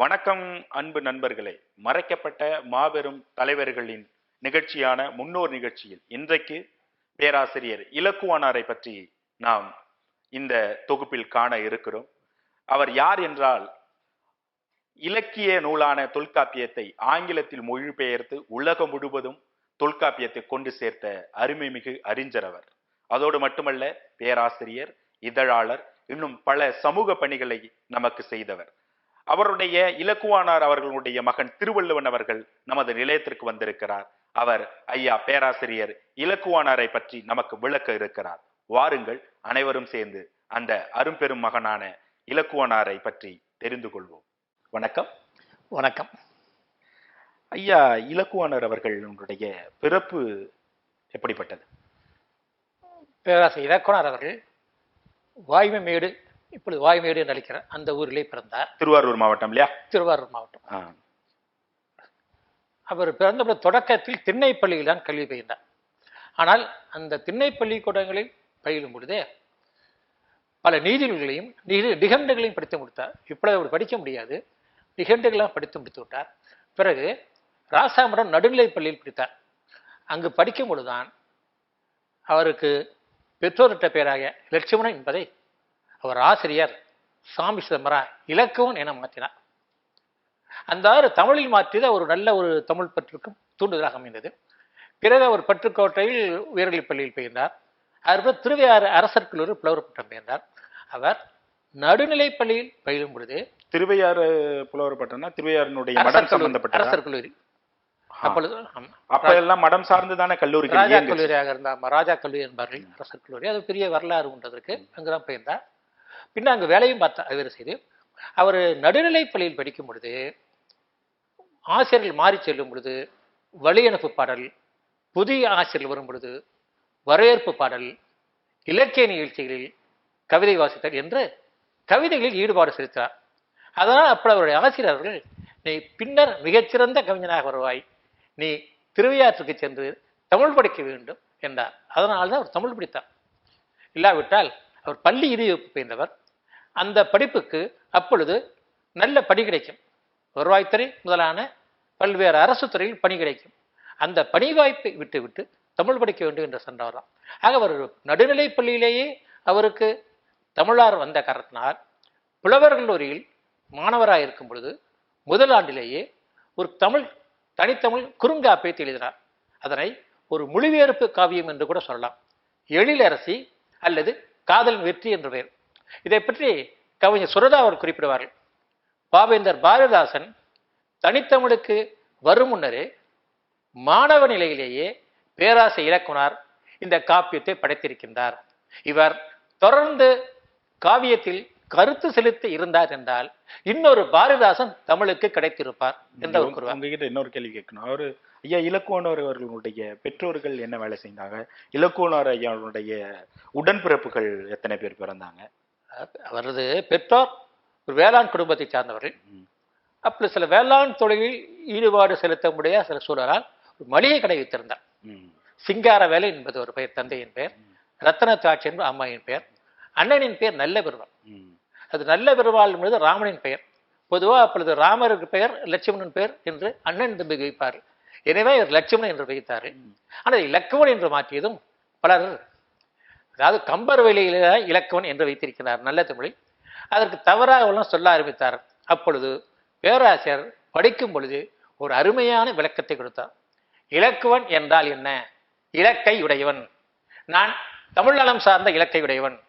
வணக்கம் அன்பு நண்பர்களே. மறைக்கப்பட்ட மாபெரும் தலைவர்களின் நிகழ்ச்சியான முன்னோர் நிகழ்ச்சியில் இன்றைக்கு பேராசிரியர் இலக்குவனாரை பற்றி நாம் இந்த தொகுப்பில் காண இருக்கிறோம். அவர் யார் என்றால், இலக்கிய நூலான தொல்காப்பியத்தை ஆங்கிலத்தில் மொழிபெயர்த்து உலகம் முழுவதும் தொல்காப்பியத்தை கொண்டு சேர்த்த அருமைமிகு அறிஞர் அவர். அதோடு மட்டுமல்ல, பேராசிரியர், இதழாளர், இன்னும் பல சமூக பணிகளை நமக்கு செய்தவர். அவருடைய இலக்குவனார் அவர்களுடைய மகன் திருவள்ளுவன் அவர்கள் நமது நிலையத்திற்கு வந்திருக்கிறார். அவர் ஐயா பேராசிரியர் இலக்குவனாரை பற்றி நமக்கு விளக்க இருக்கிறார். வாருங்கள், அனைவரும் சேர்ந்து அந்த அரும்பெரும் மகனான இலக்குவனாரை பற்றி தெரிந்து கொள்வோம். வணக்கம். வணக்கம் ஐயா. இலக்குவனார் அவர்களுடைய பிறப்பு எப்படிப்பட்டது? பேராசிரியர் இலக்குவனார் அவர்கள் வாய்மைமேடு, இப்பொழுது வாய்மேடு என்று அழைக்கிற அந்த ஊரிலே பிறந்தார். திருவாரூர் மாவட்டம் இல்லையா? திருவாரூர் மாவட்டம். அவர் பிறந்த தொடக்கத்தில் திண்ணைப்பள்ளியில் தான் கல்வி பயின்றார். ஆனால் அந்த திண்ணை பள்ளிக்கூடங்களில் பயிலும் பொழுதே பல நீதிகளையும் நிகண்டுகளையும் படித்து முடித்தார். இப்பொழுது அவர் படிக்க முடியாது, நிகண்டுகளாக படித்து முடித்து விட்டார். பிறகு ராசாமரம் நடுநிலைப் பள்ளியில் படித்தார். அங்கு படிக்கும் பொழுதுதான் அவருக்கு பெற்றோரிட்ட பெயராக லட்சுமணன் என்பதை அவர் ஆசிரியர் சாமி சிதம்பரா இலக்குவன் என மாற்றினார். அந்த தமிழில் மாற்றியது ஒரு நல்ல ஒரு தமிழ் பற்றுக்கும் தூண்டுதலாக அமைந்தது. பிறகு அவர் பட்டுக்கோட்டையில் உயர்நிலைப் பள்ளியில் பயின்றார். அதற்கு திருவையாறு அரசர் கல்லூரி புலவர் பட்டம் பெயர்ந்தார். அவர் நடுநிலைப் பள்ளியில் பயிலும் பொழுது திருவையாறு புலவர் பட்டம்னா திருவையாறுடைய மடம் சம்பந்தப்பட்ட அரசர் கல்லூரி. அப்பொழுது அப்பெல்லாம் மடம் சார்ந்துதானே கல்லூரி, ராஜா கல்லூரியாக இருந்தார். ராஜா கல்லூரி என்பார்கள், அரசர் கல்லூரி. அது பெரிய வரலாறு உண்டதற்கு. அங்குதான் பயிர்ந்தார். பின்ன அங்கு வேலையும் பார்த்தார். வேறு செய்து அவர் நடுநிலைப் பள்ளியில் படிக்கும் பொழுது ஆசிரியர்கள் மாறி செல்லும் பொழுது வழி அனுப்பு பாடல், புதிய ஆசிரியர்கள் வரும் பொழுது வரவேற்பு பாடல், இலக்கிய நிகழ்ச்சிகளில் கவிதை வாசித்தல் என்று கவிதைகளில் ஈடுபாடு செலுத்தினார். அதனால் அப்படி அவருடைய ஆசிரியர்கள், நீ பின்னர் மிகச்சிறந்த கவிஞனாக வருவாய், நீ திருவையாற்றுக்கு சென்று தமிழ் படிக்க வேண்டும் என்றார். அதனால்தான் அவர் தமிழ் படித்தார். இல்லாவிட்டால் அவர் பள்ளி இறுதி வகுப்பு பயின்றவர். அந்த படிப்புக்கு அப்பொழுது நல்ல பணி கிடைக்கும். வருவாய்த்துறை முதலான பல்வேறு அரசு துறையில் பணி கிடைக்கும். அந்த பணி வாய்ப்பை விட்டு தமிழ் படிக்க வேண்டும் என்று சென்றவராம். ஆக அவர் நடுநிலைப் பள்ளியிலேயே அவருக்கு தமிழார் வந்த காரணத்தினால் புலவர் கல்லூரியில் மாணவராக இருக்கும் பொழுது முதல் ஆண்டிலேயே ஒரு தனித்தமிழ் குறுங்காப்பியத்தை எழுதினார். அதனை ஒரு மொழிபெயர்ப்பு காவியம் என்று கூட சொல்லலாம். எழிலரசி அல்லது காதல் வெற்றி என்ற பெயர். இதை பற்றி கவிஞர் சுரதா அவர் குறிப்பிடுவார்கள். பாவேந்தர் பாரதிதாசன் தனித்தமிழுக்கு வரும் முன்னரே மாணவ நிலையிலேயே பேராசிரியர் இலக்குவனார் இந்த காப்பியத்தை படைத்திருக்கின்றார். இவர் தொடர்ந்து காவியத்தில் கருத்து செலுத்தி இருந்தார் என்றால் இன்னொரு பாரதிதாசன் தமிழுக்கு கிடைத்திருப்பார் என்று கூறுவார். உங்ககிட்ட இன்னொரு கேள்வி கேட்கணும். அவரு ஐயா இலக்குவனார் அவர்களுடைய பெற்றோர்கள் என்ன வேலை செய்தாங்க? இலக்குவனார் ஐயாவுடைய உடன்பிறப்புகள் எத்தனை பேர் பிறந்தாங்க? அவரது பெற்றோர் ஒரு வேளாண் குடும்பத்தை சார்ந்தவர்கள். அப்படி சில வேளாண் தொழிலில் ஈடுபாடு செலுத்த முடியாத சில சூழலால் ஒரு மளிகை கடை வைத்திருந்தார். சிங்கார வேலை என்பது ஒரு பெயர், தந்தையின் பெயர். ரத்தன சாட்சி என்பது அம்மாயின் பெயர். அண்ணனின் பெயர் நல்ல பெருவாள். அது நல்ல பெருவாள் என்பது ராமனின் பெயர். பொதுவாக அப்பொழுது ராமருக்கு பெயர் லட்சுமணன் பெயர் என்று அண்ணன் தம்பி வைப்பார். எனவே இவர் லட்சுமணன் என்று வைத்தார். ஆனால் இலக்குவன் என்று மாற்றியதும் பலர், அதாவது கம்பர் வேலையில இலக்குவன் என்று வைத்திருக்கிறார் நல்ல தமிழில். அதற்கு தவறாக சொல்ல ஆரம்பித்தார். அப்பொழுது பேராசிரியர் படிக்கும் பொழுது ஒரு அருமையான விளக்கத்தை கொடுத்தார். இலக்குவன் என்றால் என்ன? இலக்கை உடையவன். நான் தமிழ் நலம் சார்ந்த இலக்கை உடையவன்,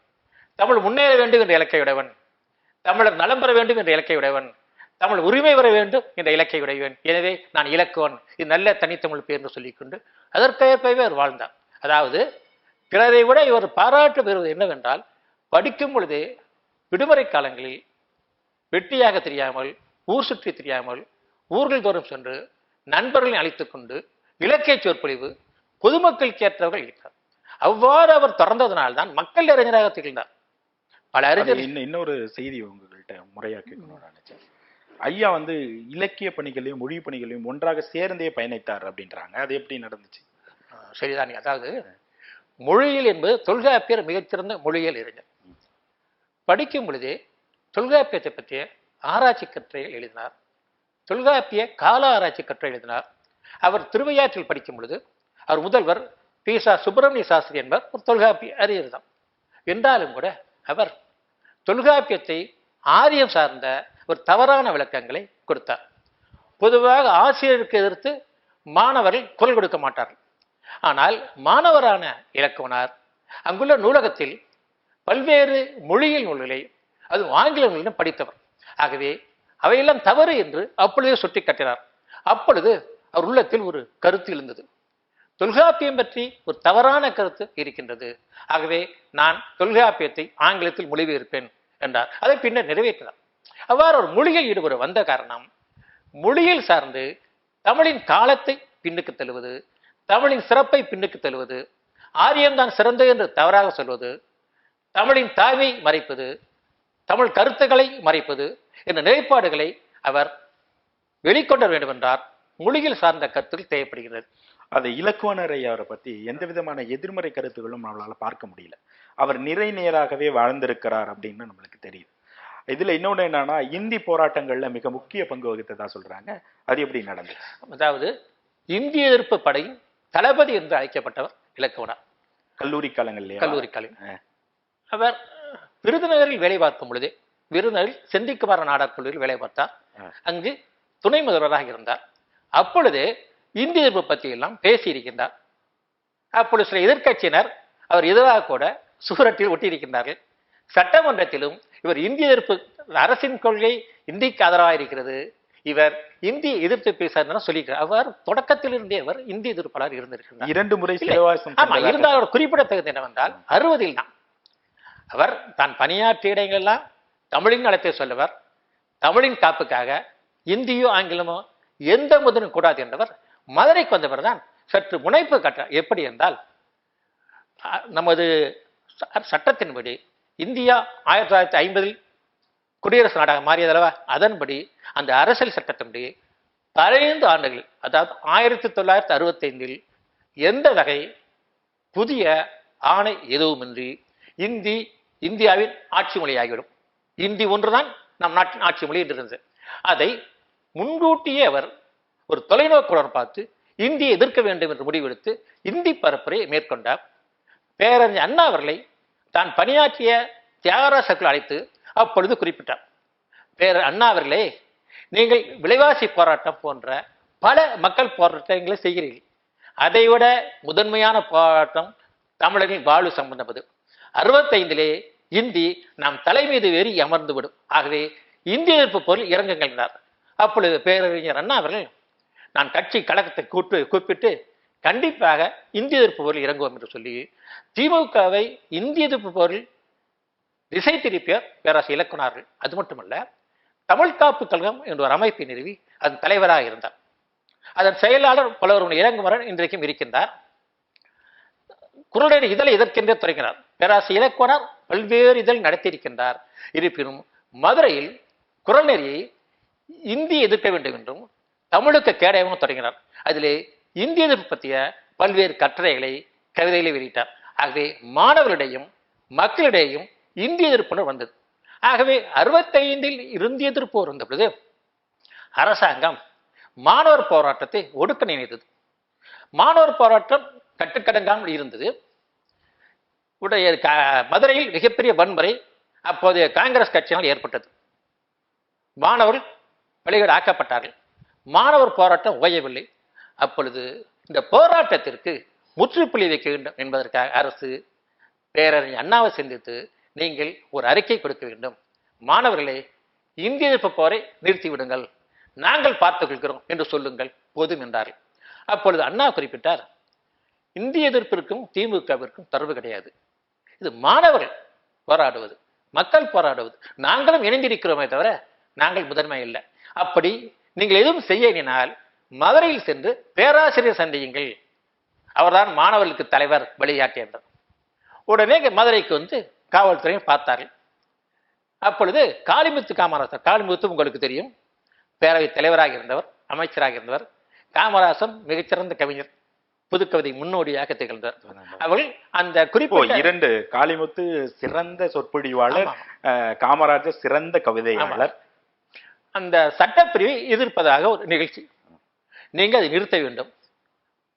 தமிழ் முன்னேற வேண்டும் என்ற இலக்கை உடையவன், தமிழர் நலம் பெற வேண்டும் என்ற இலக்கை உடையவன், தமிழ் உரிமை பெற வேண்டும் என்ற இலக்கை உடையவன். எனவே நான் இலக்குவன், இது நல்ல தனித்தமிழ் பேர் என்று சொல்லிக்கொண்டு அதற்கேற்பவே அவர் வாழ்ந்தார். அதாவது பிறரை விட இவர் பாராட்டு பெறுவது என்னவென்றால், படிக்கும் பொழுதே விடுமுறை காலங்களில் வெட்டியாக தெரியாமல், ஊர் சுற்றி தெரியாமல், ஊர்கள் தோறும் சென்று நண்பர்களை அழைத்துக் கொண்டு இலக்கிய சொற்பொழிவு பொதுமக்களுக்கு ஏற்றவர்கள் இருக்கிறார். அவ்வாறு அவர் தொடர்ந்ததனால்தான் மக்கள் அறிஞராக திகழ்ந்தார். பல அறிஞர். இன்னொரு செய்தி உங்கள்கிட்ட முறையா கேட்கணும் நினைச்சேன். ஐயா இலக்கிய பணிகளையும் மொழி பணிகளையும் ஒன்றாக சேர்ந்தே பயணித்தார் அப்படின்றாங்க. அது எப்படி நடந்துச்சு? சரிதான். அதாவது மொழியியல் என்பது தொல்காப்பியர் மிகச்சிறந்த மொழியியல் அறிஞர். படிக்கும் பொழுதே தொல்காப்பியத்தை பற்றிய ஆராய்ச்சி கட்டுரைகள் எழுதினார். தொல்காப்பிய கால ஆராய்ச்சி கட்டுரை எழுதினார். அவர் திருவையாற்றில் படிக்கும் பொழுது அவர் முதல்வர் பீசா சுப்பிரமணிய சாஸ்திரி என்பவர் ஒரு தொல்காப்பிய அறிஞர் தான். என்றாலும் கூட அவர் தொல்காப்பியத்தை ஆரியம் சார்ந்த ஒரு தவறான விளக்கங்களை கொடுத்தார். பொதுவாக ஆசிரியருக்கு எதிர்த்து மாணவர்கள் குரல் கொடுக்க மாட்டார்கள். ஆனால் மாணவரான இலக்குவனார் அங்குள்ள நூலகத்தில் பல்வேறு மொழியில் நூல்களை, அது ஆங்கில நூலிலும் படித்தவர். ஆகவே அவையெல்லாம் தவறு என்று அப்பொழுதே சுட்டி காட்டினார். அப்பொழுது அவர் உள்ளத்தில் ஒரு கருத்து எழுந்தது. தொல்காப்பியம் பற்றி ஒரு தவறான கருத்து இருக்கின்றது. ஆகவே நான் தொல்காப்பியத்தை ஆங்கிலத்தில் மொழிபெயர்ப்பேன் என்றார். அதை பின்னர் நிறைவேற்றினார். அவ்வாறு ஒரு மொழியில் ஈடுபட வந்த காரணம், மொழியில் சார்ந்து தமிழின் காலத்தை பின்னுக்கு தள்ளுவது, தமிழின் சிறப்பை பின்னுக்கு தள்ளுவது, ஆரியம்தான் சிறந்தது என்று தவறாக சொல்வது, தமிழின் தாய்மை மறைப்பது, தமிழ் கருத்துக்களை மறைப்பது என்ற நிலைப்பாடுகளை அவர் வெளிக்கொண்டு வேண்டும் என்றார். மொழியில் சார்ந்த கருத்துக்கள் தேவைப்படுகிறது. அது இலக்குவனர் அவரை பத்தி எந்த விதமான எதிர்மறை கருத்துகளும் நம்மளால பார்க்க முடியல. அவர் நிறை நேராகவே வாழ்ந்திருக்கிறார் அப்படின்னு நம்மளுக்கு தெரியுது. இதுல இன்னொன்னு என்னன்னா, இந்தி போராட்டங்கள்ல மிக முக்கிய பங்கு வகித்ததா சொல்றாங்க. அது எப்படி நடந்தது? அதாவது இந்திய எதிர்ப்பு படையின் தளபதி என்று அழைக்கப்பட்டவர் இலக்குவனார். கல்லூரி காலங்கள்லயே? கல்லூரி காலம். அவர் விருதுநகரில் வேலை பார்க்கும் பொழுதே, விருதுநகரில் செந்திக்குமார நாடார் கல்லூரியில் வேலை பார்த்தார். அங்கு துணை முதல்வராக இருந்தார். அப்பொழுதே இந்திய எதிர்ப்பு பற்றி எல்லாம் பேசியிருக்கின்றார். அப்பொழுது சில எதிர்கட்சியினர் அவர் எதிராக கூட சுவரட்டில் ஒட்டியிருக்கின்றார்கள். சட்டமன்றத்திலும் இவர் இந்திய எதிர்ப்பு, அரசின் கொள்கை இந்திக்கு ஆதரவாக இருக்கிறது, இவர் இந்திய எதிர்த்து பேசார் சொல்லியிருக்கிறார். அவர் தொடக்கத்தில் இருந்தே அவர் இந்திய எதிர்ப்பாளர் இருந்திருக்கிறார். 2 முறை சிறைவாசம். இருந்தால் அவர் குறிப்பிடத்தக்கது என்னவென்றால் 60 தான் அவர் தான் பணியாற்றிய இடங்களெல்லாம் தமிழின் நலத்தை சொல்லவர். தமிழின் காப்புக்காக இந்தியோ ஆங்கிலமோ எந்த முதலும் கூடாது என்றவர். மதுரைக்கு வந்தவர் தான் சற்று முனைப்பு கட்டார். எப்படி என்றால், நமது சட்டத்தின்படி இந்தியா 1950 குடியரசு நாடாக மாறியதல்லவா, அதன்படி அந்த அரசியல் சட்டத்தின்படி 15 ஆண்டுகள், அதாவது 1965 எந்த வகை புதிய ஆணை எதுவுமின்றி இந்தி இந்தியாவின் ஆட்சி மொழியாகிவிடும். இந்தி ஒன்றுதான் நம் நாட்டின் ஆட்சி மொழி என்று இருந்தது. அதை முன்கூட்டியே அவர் ஒரு தொலைநோக்குடன் பார்த்து இந்தியை எதிர்க்க வேண்டும் என்று முடிவெடுத்து இந்தி பரப்புரை மேற்கொண்டார். பேரறிஞர் அண்ணா அவர்களை தான் பணியாற்றிய தியாகராசர்கள் அழைத்து அப்பொழுது குறிப்பிட்டார். பேரறிஞர் அண்ணா அவர்களே, நீங்கள் விலைவாசி போராட்டம் போன்ற பல மக்கள் போராட்டங்களை செய்கிறீர்கள். அதைவிட முதன்மையான போராட்டம் தமிழரின் வாழ்வு சம்பந்தப்பது. 65 இந்தி நாம் தலை மீது ஏறி அமர்ந்துவிடும். ஆகவே இந்திய எதிர்ப்பு பொருள் இறங்குங்கள் என்றார். அப்பொழுது பேரறிஞர் அண்ணா அவர்கள், நான் கட்சி கழகத்தை கூப்பிட்டு கண்டிப்பாக இந்திய எதிர்ப்பு பொருள் இறங்குவோம் என்று சொல்லி திமுகவை இந்திய எதிர்ப்பு பொருள் திசை திருப்பிய பேராசிரியர் இலக்குவனார்கள். அது மட்டுமல்ல, தமிழ் காப்பு கழகம் என்ற ஒரு அமைப்பை நிறுவி அதன் தலைவராக இருந்தார். அதன் செயலாளர் புலவர் இளங்குமரன் இன்றைக்கும் இருக்கின்றார். குறளுடைய இதழை எதற்கென்றே தொடங்கினார். பேராசிரியர் இலக்குவனார் பல்வேறு இதழ் நடத்தியிருக்கின்றார். இருப்பினும் மதுரையில் குறள் நெறியை இந்தியை எதிர்க்க வேண்டும் என்றும் தமிழுக்கு கேடயமும் தொடங்கினார். அதிலே இந்திய எதிர்ப்பு பற்றிய பல்வேறு கட்டுரைகளை, கவிதைகளை வெளியிட்டார். ஆகவே மாணவர்களிடையும் மக்களிடையும் இந்திய எதிர்ப்பு வந்தது. ஆகவே 65 இந்திய எதிர்ப்பு வந்த பொழுது அரசாங்கம் மாணவர் போராட்டத்தை ஒடுக்க நினைத்தது. மாணவர் போராட்டம் கட்டுக்கடங்காமல் இருந்தது. உடைய மதுரையில் மிகப்பெரிய வன்முறை அப்போதைய காங்கிரஸ் கட்சியினால் ஏற்பட்டது. மாணவர்கள் வெளியீடு ஆக்கப்பட்டார்கள். மாணவர் போராட்டம் ஓயவில்லை. அப்பொழுது இந்த போராட்டத்திற்கு முற்றுப்புள்ளி வைக்க வேண்டும் என்பதற்காக அரசு பேரறிஞர் அண்ணாவை சந்தித்து, நீங்கள் ஒரு அறிக்கை கொடுக்க வேண்டும், மாணவர்களே இந்திய எதிர்ப்பு போரை நிறுத்திவிடுங்கள், நாங்கள் பார்த்துக் கொள்கிறோம் என்று சொல்லுங்கள் போதும் என்றார்கள். அப்பொழுது அண்ணா குறிப்பிட்டார், இந்திய எதிர்ப்பிற்கும் திமுகவிற்கும் தொடர்பு கிடையாது. இது மாணவர்கள் போராடுவது, மக்கள் போராடுவது. நாங்களும் இணைந்திருக்கிறோமே தவிர நாங்கள் முதன்மை இல்லை. அப்படி நீங்கள் எதுவும் செய்ய எண்ணினால் மதுரையில் சென்று பேராசிரியர் சந்தியுங்கள், அவர்தான் மாணவர்களுக்கு தலைவர் வெளியாட்டி என்றார். உடனே மதுரைக்கு வந்து காவல்துறையை பார்த்தார்கள். அப்பொழுது காளிமுத்து காமராசர், காளிமுத்து உங்களுக்கு தெரியும், பேரவைத் தலைவராக இருந்தவர், அமைச்சராக இருந்தவர். காமராசன் மிகச்சிறந்த கவிஞர், புதுக்கவிதை முன்னோடியாக திகழ்ந்தார். அவர்கள் அந்த குறிப்பிட்ட 2 காளிமுத்து சிறந்த சொற்பொழிவாளர், காமராஜர் சிறந்த கவிதையாளர். அந்த சட்டப்பிரிவை எதிர்ப்பதாக ஒரு நிகழ்ச்சி. நீங்க அதை நிறுத்த வேண்டும்,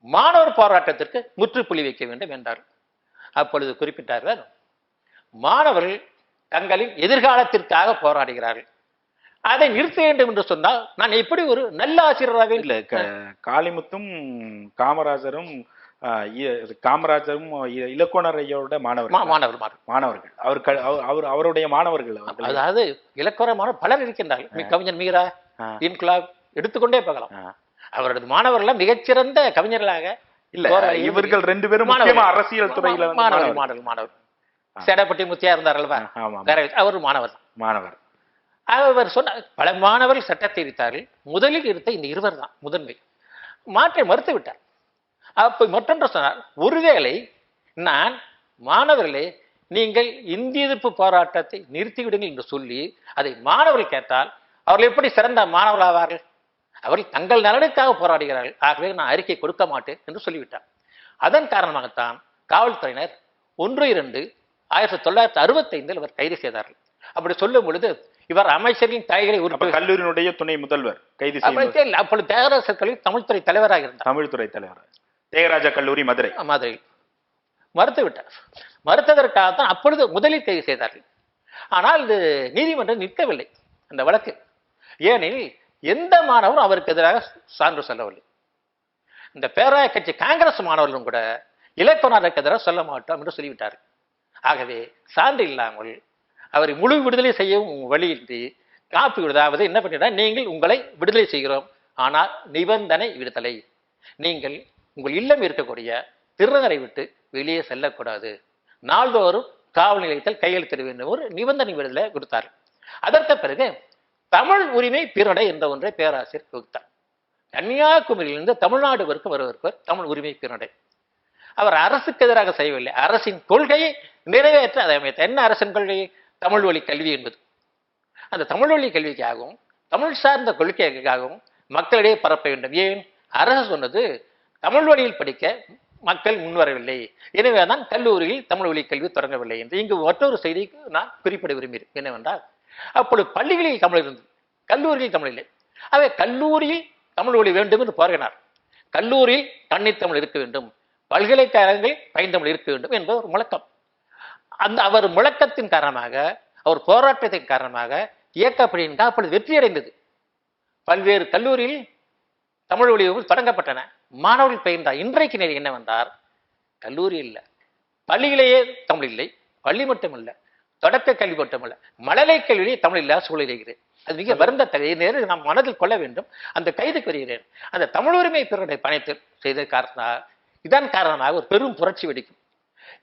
மாணவர் போராட்டத்திற்கு முற்றுப்புள்ளி வைக்க வேண்டும் என்றார். அப்பொழுது குறிப்பிட்டார்கள், மாணவர்கள் தங்களின் எதிர்காலத்திற்காக போராடுகிறார்கள், அதை நிறுத்த வேண்டும் என்று சொன்னால் நான் எப்படி ஒரு நல்ல ஆசிரியராக இல்ல காளிமுத்தும் காமராஜரும் இலக்குவனார் ஐயாவோட மாணவர்கள் அவருடைய மாணவர்கள். அதாவது இலக்குவரமான பலர் இருக்கின்றார்கள். கவிஞர் மீரா, இன்குலாப் எடுத்துக்கொண்டே போகலாம். அவரது மாணவர்கள் மிகச்சிறந்த கவிஞர்களாக இல்ல, இவர்கள் 2 பேரும் அரசியல் துறையில மாணவர். சேடப்பட்டி முத்தியா இருந்தார்கள்வா, அவர் மாணவர். அவர் சொன்ன பல மாணவர்கள் சட்டத்தை இருத்தார்கள். முதலில் இருந்த இந்த இருவர் தான் முதன்மை. மாற்றை மறுத்து விட்டார். அப்ப மற்றொன்று சொன்னார், ஒருவேளை நான் மாணவர்களே நீங்கள் இந்திய எதிர்ப்பு போராட்டத்தை நிறுத்திவிடுங்கள் என்று சொல்லி அதை மாணவர்கள் கேட்டால் அவர்கள் எப்படி சிறந்த மாணவர்கள் ஆவார்கள்? அவர்கள் தங்கள் நலனுக்காக போராடுகிறார்கள், ஆகவே நான் அறிக்கை கொடுக்க மாட்டேன் என்று சொல்லிவிட்டார். அதன் காரணமாகத்தான் காவல்துறையினர் 1-2-1965 அவர் கைது செய்தார்கள். அப்படி சொல்லும் பொழுது இவர் அமைச்சரின் கைகளை கல்லூரியினுடைய துணை முதல்வர் கைது செய்யப்பட்டார். அப்பொழுது தியாகராஜர் கல்லூரி தமிழ்துறை தலைவராக இருந்தார். தமிழ்துறை தலைவர் தியாகராஜ கல்லூரி மதுரை மறுத்து விட்டார். மறுத்ததற்காகத்தான் அப்பொழுது முதலில் கைது செய்தார்கள். ஆனால் இது நீதிமன்றம் நிற்கவில்லை அந்த வழக்கு. ஏனெனில் எந்த மாணவரும் அவருக்கு எதிராக சான்று சொல்லவில்லை. இந்த பேராய கட்சி காங்கிரஸ் மாணவர்களும் கூட இலக்குவனாருக்கு எதிராக சொல்ல மாட்டோம் என்று சொல்லிவிட்டார். ஆகவே சான்று இல்லாமல் அவரை முழு விடுதலை செய்யவும் வழியின்றி காப்பி விடுதாவது என்ன பண்ணிட்டா, நீங்கள் உங்களை விடுதலை செய்கிறோம், ஆனால் நிபந்தனை விடுதலை, நீங்கள் உங்கள் இல்லம் இருக்கக்கூடிய திருநகரை விட்டு வெளியே செல்லக்கூடாது, நாள்தோறும் காவல் நிலையத்தில் கையெழுத்திட வேண்டும், ஒரு நிபந்தனை விடுதலை கொடுத்தார். அதற்கு பிறகு தமிழ் உரிமை பீருடை என்ற ஒன்றை பேராசிரியர் கொடுத்தார். கன்னியாகுமரியிலிருந்து தமிழ்நாடு வரைக்கும் வருவதற்கு தமிழ் உரிமை பீருடை. அவர் அரசுக்கு எதிராக செய்யவில்லை, அரசின் கொள்கையை நிறைவேற்ற அதை அமைத்தார். என்ன அரசின் கொள்கை? தமிழ் வழி கல்வி என்பது. அந்த தமிழ் வழி கல்விக்காகவும் தமிழ் சார்ந்த கொள்கைக்காகவும் மக்களிடையே பரப்ப வேண்டும். ஏன்? அரசு சொன்னது தமிழ் வழியில் படிக்க மக்கள் முன்வரவில்லை, எனவேதான் கல்லூரியில் தமிழ் வழி கல்வி தொடங்கவில்லை என்று. இங்கு மற்றொரு செய்திக்கு நான் குறிப்பிட விரும்புகிறேன். என்னவென்றால், அப்பொழுது பள்ளிகளில் தமிழ் இருந்தது, கல்லூரியில் தமிழ் இல்லை. அவை கல்லூரியில் தமிழ் வழி வேண்டும் என்று பாருகிறார். கல்லூரியில் தன்னித்தமிழ் இருக்க வேண்டும், பல்கலைக்கழகங்களில் பைந்தமிழ் இருக்க வேண்டும் என்பது ஒரு முழக்கம். அந்த அவர் முழக்கத்தின் காரணமாக, அவர் போராட்டத்தின் காரணமாக இயக்கப்படியின் அப்பொழுது வெற்றி அடைந்தது. பல்வேறு கல்லூரியில் தமிழ் வழிகள் தொடங்கப்பட்டன, மாணவர்கள் பயின்றார். இன்றைக்கு நிலை என்னவென்றால், கல்லூரி இல்லை, பள்ளியிலேயே தமிழ் இல்லை, பள்ளி மட்டும் இல்லை, தொடக்க கல்வி மட்டும் இல்லை, மழலை கல்வியிலே தமிழ் இல்லாத சூழலில். அது மிக வருந்தத்தக்க. நாம் மனதில் கொள்ள வேண்டும். அந்த கைதுக்கு வருகிறேன். அந்த தமிழ் உரிமை பிறருடைய பணத்தில் செய்த காரணமாக, இதன் காரணமாக ஒரு பெரும் புரட்சி வெடிக்கும்.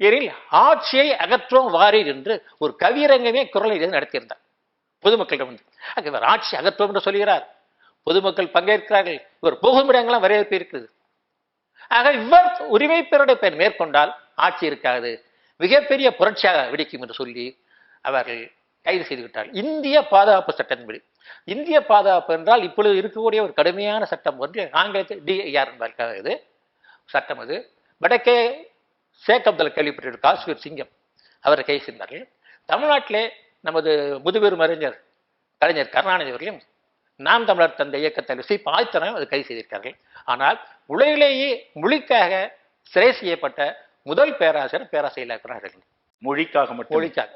ஏனில் ஆட்சியை அகற்றுவோம் வாரீர் என்று ஒரு கவியரங்கமே குரலை நடத்தியிருந்தார் பொதுமக்களிடம் வந்து. இவர் ஆட்சி அகற்றுவோம் என்று சொல்கிறார், பொதுமக்கள் பங்கேற்கிறார்கள், இவர் போகும் இடங்களாம் வரவேற்பு இருக்கிறது. ஆக இவர் உரிமை பெருடைய பெயர் மேற்கொண்டால் ஆட்சி இருக்காது, மிகப்பெரிய புரட்சியாக வெடிக்கும் என்று சொல்லி அவர்கள் கைது செய்து விட்டார்கள். இந்திய பாதுகாப்பு சட்டத்தின்படி, இந்திய பாதுகாப்பு என்றால் இப்பொழுது இருக்கக்கூடிய ஒரு கடுமையான சட்டம் ஒன்று ஆங்கிலத்தில் DIR என்பதற்காக சட்டம். அது வடக்கே ஷேக் அப்துல்லா கேள்விப்பட்டிருக்க காஷ்மீர் சிங்கம் அவரை கைது செய்தார்கள். தமிழ்நாட்டிலே நமது முதுபெரும் அறிஞர் கலைஞர் கருணாநிதி அவர்களையும் நாம் தமிழர் தந்த இயக்கத்தில் ஆய்த்தனையும் அது கைது செய்திருக்கார்கள். ஆனால் உலகிலேயே மொழிக்காக சிறை செய்யப்பட்ட முதல் பேராசிரியர் இலக்குவனார். மொழிக்காக மட்டும். மொழிக்காக.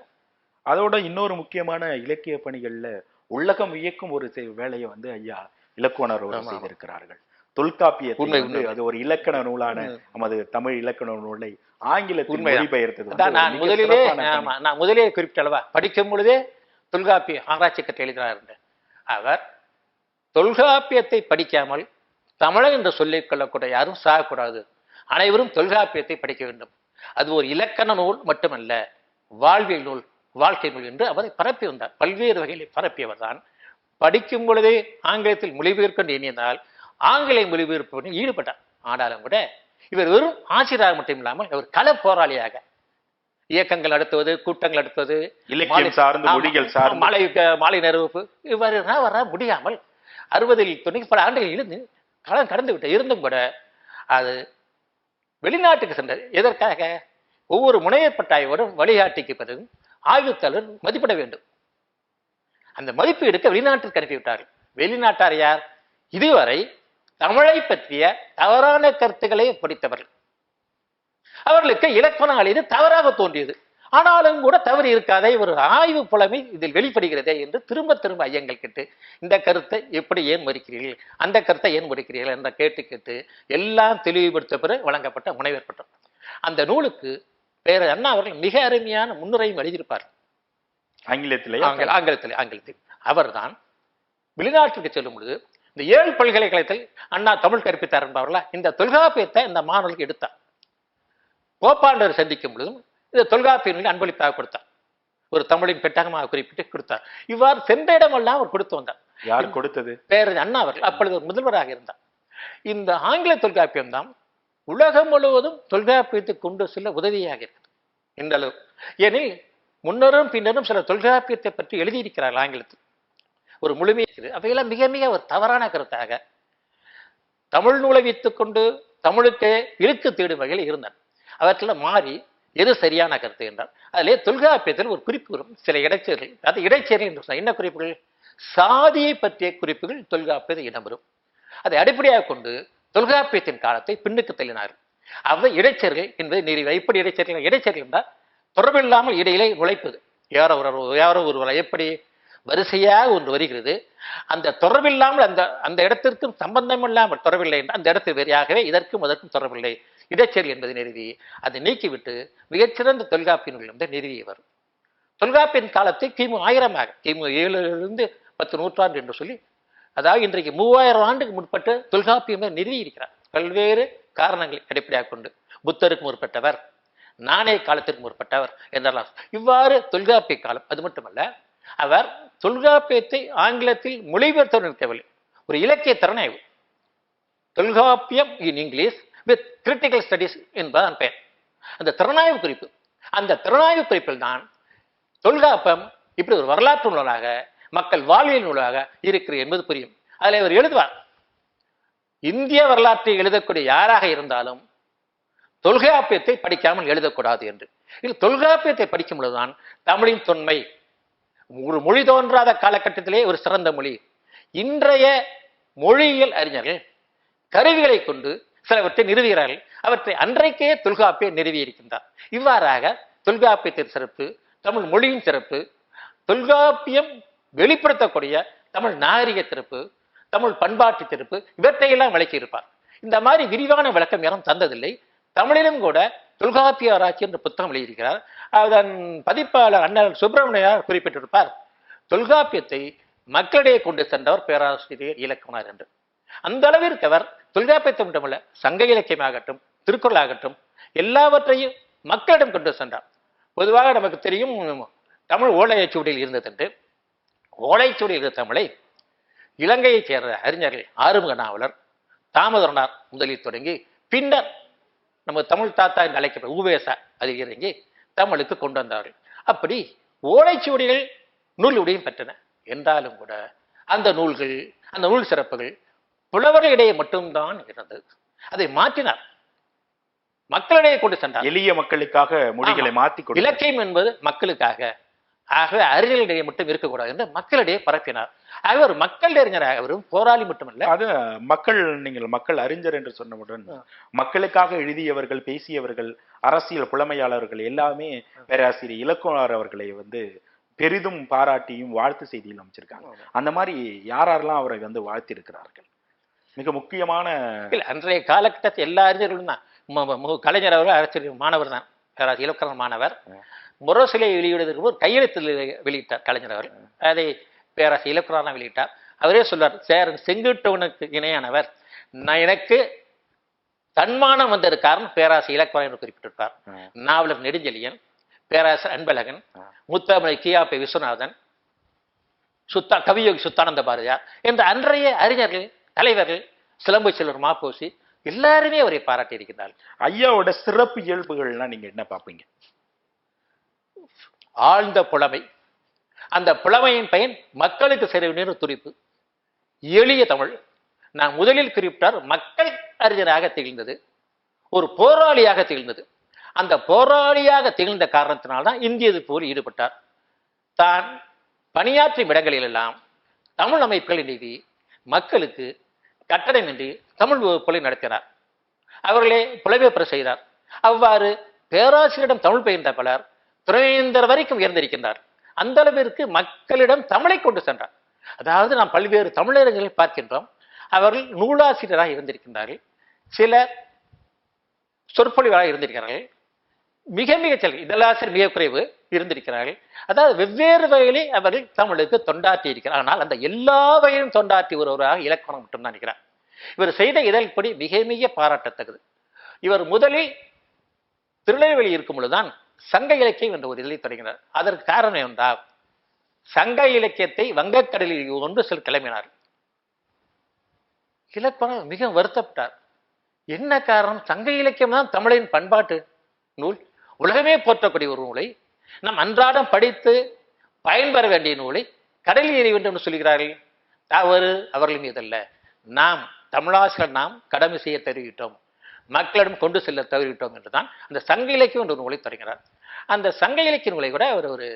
அதோட இன்னொரு முக்கியமான இலக்கிய பணிகள்ல உள்ளகம் இயக்கும் ஒரு வேலையை வந்து ஐயா இலக்குவனார் செய்திருக்கிறார்கள். தொல்காப்பியத்தை அது ஒரு இலக்கண நூலான நமது தமிழ் இலக்கண நூலை ஆங்கிலத்தில் மொழிபெயர்த்தது. நான் முதலே குறிப்பிட்டளவா, படிக்கும் பொழுதே தொல்காப்பிய ஆராய்ச்சி கற்று எழுதினார். அவர் தொல்காப்பியத்தை படிக்காமல் தமிழன் என்று சொல்லிக் கொள்ளக்கூடிய யாரும் சாகக்கூடாது, அனைவரும் தொல்காப்பியத்தை படிக்க வேண்டும், அது ஒரு இலக்கண நூல் மட்டுமல்ல, வாழ்வியல் நூல், வாழ்க்கை நூல் என்று அவரை பரப்பி வந்தார். பல்வேறு வகையில் பரப்பியவர் தான். படிக்கும் பொழுதே ஆங்கிலத்தில் மொழிபெயர்க்க எண்ணியதால் ஆங்கில மொழிபெயர்ப்பு ஈடுபட்டார். ஆனாலும் கூட இவர் வெறும் ஆசிரியராக மட்டும் இல்லாமல் அவர் கள போராளியாக இயக்கங்கள் நடத்துவது, கூட்டங்கள் நடத்துவது, இலக்கியம் சார்ந்த மொழிகள் சார்ந்த மாலை நிறுவப்பு இவ்வாறு வர முடியாமல் 60 பல ஆண்டுகள் இருந்து காலம் கடந்து விட்ட இருந்தும் கூட அது வெளிநாட்டுக்கு சென்றது. எதற்காக? ஒவ்வொரு முனையப்பட்டாயோடும் வழிகாட்டிக்கு பிறகு ஆய்வுத்தாளர் மதிப்பிட வேண்டும். அந்த மதிப்பு எடுக்க வெளிநாட்டிற்கு அனுப்பிவிட்டார்கள். வெளிநாட்டார் யார்? இதுவரை தமிழை பற்றிய தவறான கருத்துக்களை படித்தவர்கள். அவர்களுக்கு இலக்கணம் அழிது தவறாக தோன்றியது. ஆனாலும் கூட தவறு இருக்காதே, ஒரு ஆய்வு புலமை இதில் வெளிப்படுகிறதே என்று திரும்ப திரும்ப ஐயங்கள் கேட்டு, இந்த கருத்தை எப்படி ஏன் மறுக்கிறீர்கள், அந்த கருத்தை ஏன் மறுக்கிறீர்கள் என்ற கேட்டு எல்லாம் தெளிவுபடுத்த பிறகு வழங்கப்பட்ட முனைவர் பட்டம். அந்த நூலுக்கு பேர் அண்ணா அவர்கள் மிக அருமையான முன்னுரையும் எழுதியிருப்பார். ஆங்கிலத்தில். அவர்தான் வெளிநாட்டுக்கு செல்லும் பொழுது இந்த 7 பல்கலைக்கழகத்தில் அண்ணா தமிழ் கற்பித்தார் என்பவர்களா இந்த தொல்காப்பியத்தை இந்த மாணவர்களுக்கு எடுத்தார். போப்பாண்டவர் சந்திக்கும் பொழுதும் இந்த தொல்காப்பியங்களில் அன்பளிப்பாக கொடுத்தார். ஒரு தமிழின் பெட்டகமாக குறிப்பிட்டு கொடுத்தார். இவ்வாறு சென்ற இடமெல்லாம் அவர் கொடுத்து வந்தார். யார் கொடுத்தது? பேரறிஞர் அண்ணா அவர்கள் அப்பொழுது முதல்வராக இருந்தார். இந்த ஆங்கில தொல்காப்பியம் தான் உலகம் முழுவதும் தொல்காப்பியத்தை கொண்டு செல்ல உதவியாக இருக்குது இன்றளவு. ஏனில் முன்னரும் பின்னரும் சில தொல்காப்பியத்தை பற்றி எழுதியிருக்கிறார்கள் ஆங்கிலத்தில். ஒரு முழுமையாக அவையெல்லாம் மிக மிக ஒரு தவறான கருத்தாக தமிழ் நூலை வைத்துக் கொண்டு தமிழுக்கு இழுக்கு தேடும் வகையில் இருந்தார். அவற்றில் மாறி எது சரியான கருத்து என்றால் அதிலே தொல்காப்பியத்தில் ஒரு குறிப்பு வரும். சில இடைச்செயல்கள், அது இடைச்செயல் என்று சொன்னால் என்ன குறிப்புகள்? சாதியை பற்றிய குறிப்புகள் தொல்காப்பியத்தில் இடம்பெறும். அதை அடிப்படையாக கொண்டு தொல்காப்பியத்தின் காலத்தை பின்னுக்கு தள்ளினார். அவை இடைச்செயல்கள் என்பதை நிறுவ. இப்படி இடைச்செயல்கள் என்றால் தொடர்பில்லாமல் இடையிலே நுழைப்பது. யாரோ ஒருவரை எப்படி வரிசையாக ஒன்று வருகிறது, அந்த தொடர்பில்லாமல் அந்த இடத்திற்கும் சம்பந்தம் இல்லாமல் தொடர்பில்லை என்று அந்த இடத்தில் வேறையாகவே இதற்கும் அதற்கும் தொடர்பில்லை, இடைச்செயல் என்பதை நிறுவி அதை நீக்கிவிட்டு மிகச்சிறந்த தொல்காப்பிய நூலிலிருந்து நிறுவியவர். தொல்காப்பியன் காலத்தை கிமு 1000 கிமு 7 10 நூற்றாண்டு என்று சொல்லி, அதாவது இன்றைக்கு 3000 ஆண்டுக்கு முற்பட்டு தொல்காப்பியம் நிறுவி இருக்கிறார். பல்வேறு காரணங்களை அடிப்படையாக கொண்டு புத்தருக்கு முற்பட்டவர், நாணய காலத்திற்கு முற்பட்டவர் என்றெல்லாம். இவ்வாறு தொல்காப்பிய காலம். அது மட்டுமல்ல, அவர் தொல்காப்பியத்தை ஆங்கிலத்தில் மொழிபெயர்த்து நிற்கவில்லை. ஒரு இலக்கிய திறனாய்வு, Tolkappiyam in English with critical studies என்பதான் பெயர். அந்த திறனாய்வு குறிப்பு, அந்த திறனாய்வு குறிப்பில் தான் தொல்காப்பியம் இப்படி ஒரு வரலாற்று நூலாக, மக்கள் வாழ்வியல் நூலாக இருக்கிறது என்பது புரியும். அதில் அவர் எழுதுவார், இந்திய வரலாற்றை எழுதக்கூடிய யாராக இருந்தாலும் தொல்காப்பியத்தை படிக்காமல் எழுதக்கூடாது என்று. இது தொல்காப்பியத்தை படிக்கும் பொழுதுதான் தமிழின் தொன்மை, ஒரு மொழி தோன்றாத காலகட்டத்திலே ஒரு சிறந்த மொழி. இன்றைய மொழியியல் அறிஞர்கள் கருவிகளை கொண்டு சிலவற்றை நிறுவுகிறார்கள். அவற்றை அன்றைக்கே தொல்காப்பியம் நிறுவி இருக்கின்றார். இவ்வாறாக தொல்காப்பியத்தின் சிறப்பு, தமிழ் மொழியின் சிறப்பு, தொல்காப்பியம் வெளிப்படுத்தக்கூடிய தமிழ் நாகரிக சிறப்பு, தமிழ் பண்பாட்டு சிறப்பு, இவற்றையெல்லாம் விளக்கியிருப்பார். இந்த மாதிரி விரிவான விளக்கம் யாரும் தந்ததில்லை. தமிழிலும் கூட தொல்காப்பிய ஆராய்ச்சி என்ற புத்தகம் எழுதியிருக்கிறார். அதன் பதிப்பாளர் அண்ணல் சுப்பிரமணியார் குறிப்பிட்டிருப்பார், தொல்காப்பியத்தை மக்களிடையே கொண்டு சென்றவர் பேராசிரியர் இலக்குவனார் என்று. அந்த அளவிற்கு அவர் தொல்காப்பியத்தை மட்டுமல்ல, சங்க இலக்கியமாகட்டும், திருக்குறளாகட்டும், எல்லாவற்றையும் மக்களிடம் கொண்டு சென்றார். பொதுவாக நமக்கு தெரியும், தமிழ் ஓலைச்சுவடியில் இருந்தது என்று. ஓலைச்சுவடியில் இருந்த தமிழை இலங்கையைச் சேர்ந்த அறிஞர்கள் ஆறுமுக நாவலர், தாமோதரனார் முதலில் தொடங்கி பின்னர் நம்ம தமிழ் தாத்தா என்று அழைக்கப்பட்ட ஊவேசா அதில் இறங்கி தமிழுக்கு கொண்டு வந்தார்கள். அப்படி ஓலைச்சுவடிகள் நூலுடையும் பெற்றன. என்றாலும் கூட அந்த நூல்கள், அந்த நூல் சிறப்புகள் புலவர்களிடையே மட்டும்தான் இருந்தது. அதை மாற்றினார், மக்களிடையே கொண்டு சென்றார். எளிய மக்களுக்காக மொழிகளை மாற்றி, இலக்கியம் என்பது மக்களுக்காக, ஆகவே அறிஞர்களிடையே மட்டும் இருக்கக்கூடாது என்று மக்களிடையே பரப்பினார். ஆகவே ஒரு மக்கள் அறிஞராக அவரும் போராளி மட்டுமல்ல, அது நீங்கள் மக்கள் அறிஞர் என்று சொன்னவுடன் மக்களுக்காக எழுதியவர்கள், பேசியவர்கள், அரசியல் புலமையாளர்கள் எல்லாமே பேராசிரியர் இலக்குவனார் அவர்களை பெரிதும் பாராட்டியும் வாழ்த்து செய்தியில் அமைச்சிருக்காங்க. அந்த மாதிரி யாரெல்லாம் அவரை வாழ்த்தி இருக்கிறார்கள்? மிக முக்கியமான அன்றைய காலகட்டத்தில் எல்லா அறிஞர்களும் தான். கலைஞர் அவர்கள் அரசியல் மாணவர் தான், பேராசிரியர் இலக்கண மாணவர். முரசிலை வெளியிடுவதற்கு ஒரு கையெழுத்தில் வெளியிட்டார் கலைஞர் அவர். அதை பேராசிரியர் இலக்குவனார் வெளியிட்டார். அவரே சொல்றார், சேரன் செங்குட்டுவனுக்கு இணையானவர், எனக்கு தன்மானம் வந்தது காரணம் பேராசிரியர் இலக்குவனார் என்று குறிப்பிட்டிருப்பார். நாவலர் நெடுஞ்செழியன், பேராசிரியர் அன்பழகன், முத்தமிழ் கியாபி விஸ்வநாதன், கவியோகி சுத்தானந்த பாரதியார் என்ற அன்றைய அறிஞர்கள், தலைவர்கள், சிலம்பு செல்வர் மாப்போசி எல்லாருமே அவரை பாராட்டி இருக்கிறார்கள். ஐயாவோட சிறப்பு இயல்புகள்லாம் நீங்க என்ன பார்ப்பீங்க? ஆழ்ந்த புலமை, அந்த புலமையின் பயன் மக்களுக்கு சேர துடிப்பு, எளிய தமிழ். நான் முதலில் குறிப்பிட்டார், மக்கள் அறிஞராக திகழ்ந்தது, ஒரு போராளியாக திகழ்ந்தது. அந்த போராளியாக திகழ்ந்த காரணத்தினால்தான் இந்தியது போல் ஈடுபட்டார். தான் பணியாற்றும் இடங்களிலெல்லாம் தமிழ் அமைப்புகளை நிறுவி மக்களுக்கு கட்டணமின்றி தமிழ் வகுப்புகளை நடத்தினார். அவர்களே புலமைப்பெற செய்தார். அவ்வாறு பேராசிரியரிடம் தமிழ் பயின்ற பலர் துணைவேந்தர் வரைக்கும் உயர்ந்திருக்கின்றார். அந்த அளவிற்கு மக்களிடம் தமிழை கொண்டு சென்றார். அதாவது நாம் பல்வேறு தமிழர்களை பார்க்கின்றோம். அவர்கள் நூலாசிரியராக இருந்திருக்கின்றார்கள், சில சொற்பொழிவாக இருந்திருக்கிறார்கள், மிக மிக சில இதழாசிரியர் மிக குறைவு இருந்திருக்கிறார்கள். அதாவது வெவ்வேறு வகையிலே அவர்கள் தமிழுக்கு தொண்டாற்றி இருக்கிறார். ஆனால் அந்த எல்லா வகையிலும் தொண்டாற்றி ஒருவராக இலக்கணம் மட்டும்தான் இருக்கிறார். இவர் செய்த இதழ்படி மிக மிக பாராட்டத்தக்கது. இவர் முதலில் திருநெல்வேலி இருக்கும் பொழுதுதான் சங்க இலக்கியம் என்ற ஒரு இதழை தொடங்கினார். அதற்கு காரணம் என்றால் சங்க இலக்கியத்தை வங்கக்கடலில் கொண்டு சிலர் கிளம்பினார். இலக்கணம் மிக வருத்தப்பட்டார். என்ன காரணம்? சங்க இலக்கியம் தான் தமிழின் பண்பாட்டு நூல், உலகமே போற்றக்கூடிய ஒரு நூலை, நாம் அன்றாடம் படித்து பயன்பெற வேண்டிய நூலை கடலில் எறிய வேண்டும் என்று சொல்கிறார்கள். தவறு அவர்கள் மீது அல்ல. நாம் தமிழாசிரியர் நாம் கடமை செய்ய தருவிட்டோம், மக்களிடம் கொண்டு செல்ல தவறிவிட்டோம் என்றுதான் அந்த சங்க இலக்கியம் என்ற நூலை தொடங்கினார். அந்த சங்க இலக்கிய நூலை கூட அவர் ஒரு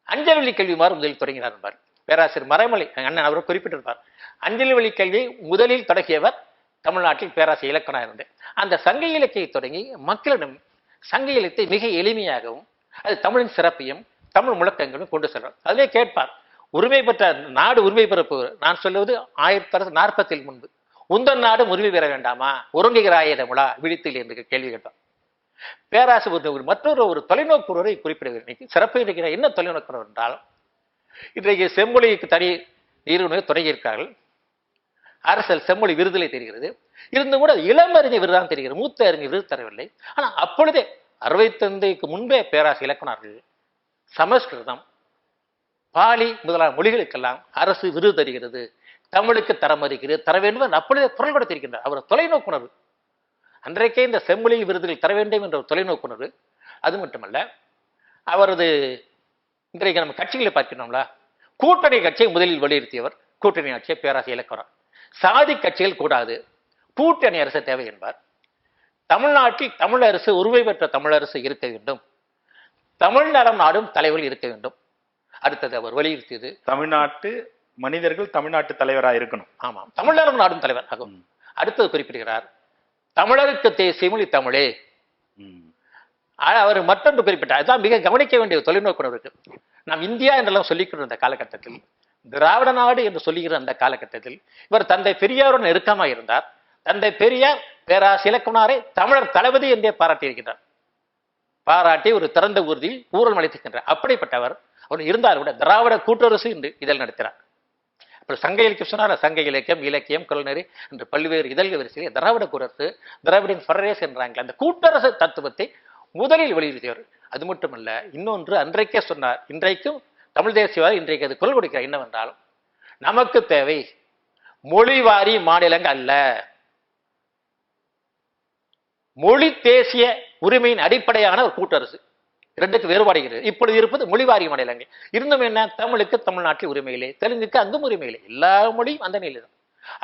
அஞ்சல் வழி கல்விமாறு முதலில் தொடங்கினார் என்பார். பேராசிரியர் மறைமலை அண்ணன் அவர் குறிப்பிட்டிருப்பார். அஞ்சல் வழி கல்வியை முதலில் தொடங்கியவர் தமிழ்நாட்டில் பேராசிரியர் இலக்கணம் இருந்தேன். அந்த சங்க இலக்கியை தொடங்கி மக்களிடம் சங்க இலக்கியத்தை மிக எளிமையாகவும் அது தமிழின் சிறப்பையும் தமிழ் முழக்கங்களும் கொண்டு செல்றார். அதிலே கேட்பார், உரிமை பெற்ற நாடு உரிமை பெறப்பு, நான் சொல்லுவது 1940 முன்பு, உந்தன் நாடும் உரிமை பெற வேண்டாமா, உறங்குகிறாயே தமிழா விழித்தில் என்று கேள்வி கேட்டார். பேராசிரியர் மற்றொரு ஒரு தொலைநோக்குறவரை குறிப்பிடுகிறார். சிறப்பு இருக்கிற என்ன தொலைநோக்குறவர் என்றால், இன்றைக்கு செம்மொழிக்கு தனி நிறுவனத்தை தொடங்கியிருக்கார்கள். அரசியல் செம்மொழி விருதுகளை தெரிகிறது, இருந்தும் கூட இளம் அறிஞர் விருதான் தெரிகிறது, மூத்த அறிஞர் விருது தரவில்லை. ஆனால் அப்பொழுதே 65க்கு முன்பே பேராசிரியர் இலக்கணர்கள் சமஸ்கிருதம் பாலி முதலான மொழிகளுக்கெல்லாம் அரசு விருது தருகிறது, தமிழுக்கு தரம் அறிகிறது, தர வேண்டும் அப்பொழுதே குரல் கொடுத்திருக்கின்றார். அவர் தொலைநோக்குணர்வு, அன்றைக்கே இந்த செம்மொழி விருதுகள் தர வேண்டும் என்ற ஒரு தொலைநோக்குணர்வு. அது மட்டுமல்ல, அவரது இன்றைக்கு நம்ம கட்சிகளை பார்க்கணும்ல, கூட்டணி கட்சியை முதலில் வலியுறுத்தியவர். கூட்டணி ஆட்சியை பேராசிரியர் இலக்கணம். சாதி கட்சிகள் கூடாது, கூட்டணி அரசு தேவை என்பார். தமிழ்நாட்டில் தமிழ் அரசு உரிமை பெற்ற தமிழரசு இருக்க வேண்டும், தமிழ் நலம் நாடும் தலைவர்கள் இருக்க வேண்டும். அடுத்தது அவர் வலியுறுத்தியது தமிழ்நாட்டு மனிதர்கள் தமிழ்நாட்டு தலைவராக இருக்கணும். ஆமாம், தமிழ் நலம் நாடும் தலைவர் ஆகும். அடுத்தது குறிப்பிடுகிறார், தமிழருக்கு தேசிய மொழி தமிழே. அவர் மற்றொன்று குறிப்பிட்டார், அதுதான் மிக கவனிக்க வேண்டிய தொலைநோக்கு இருக்கு. நாம் இந்தியா என்றெல்லாம் சொல்லிக்கிற அந்த காலகட்டத்தில், திராவிட நாடு என்று சொல்லுகிற அந்த காலகட்டத்தில் இவர் தந்தை பெரியாருடன் நெருக்கமாக இருந்தார். தந்தை பெரியார் பேராசிரியர் இலக்கணாரை தமிழர் தளபதி என்றே பாராட்டியிருக்கிறார். பாராட்டி ஒரு திறந்த ஊர்தியில் ஊழல் அளித்திருக்கின்றார். அப்படிப்பட்டவர் அவர் இருந்தாலும் கூட திராவிட கூட்டரசு என்று இதழ் நடத்தினார். அப்புறம் சங்க இலக்கியம் சொன்னார், சங்க இலக்கியம், இலக்கியம், கல்நெறி என்று பல்வேறு இதழ்கள் வரிசையில் திராவிட கூட்டரசு, திராவிடன் ஃபெடரேஷன் என்றாங்க. அந்த கூட்டரசு தத்துவத்தை முதலில் வலியுறுத்தியவர். அது மட்டுமல்ல, இன்னொன்று அன்றைக்கே சொன்னார், இன்றைக்கும் தமிழ் தேசியவாதி இன்றைக்கு அது குரல் கொடுக்கிறார். என்னவென்றால், நமக்கு தேவை மொழிவாரி மாநிலங்கள் அல்ல, மொழி தேசிய உரிமையின் அடிப்படையான ஒரு கூட்டரசு. இரண்டுக்கு வேறுபாடுகிறது. இப்பொழுது இருப்பது மொழிவாரி மாநிலங்கள். இருந்தும் என்ன, தமிழுக்கு தமிழ்நாட்டில் உரிமை இல்லை, தெலுங்குக்கு அங்கும் உரிமை இல்லை, எல்லா மொழியும் அந்த நிலை தான்.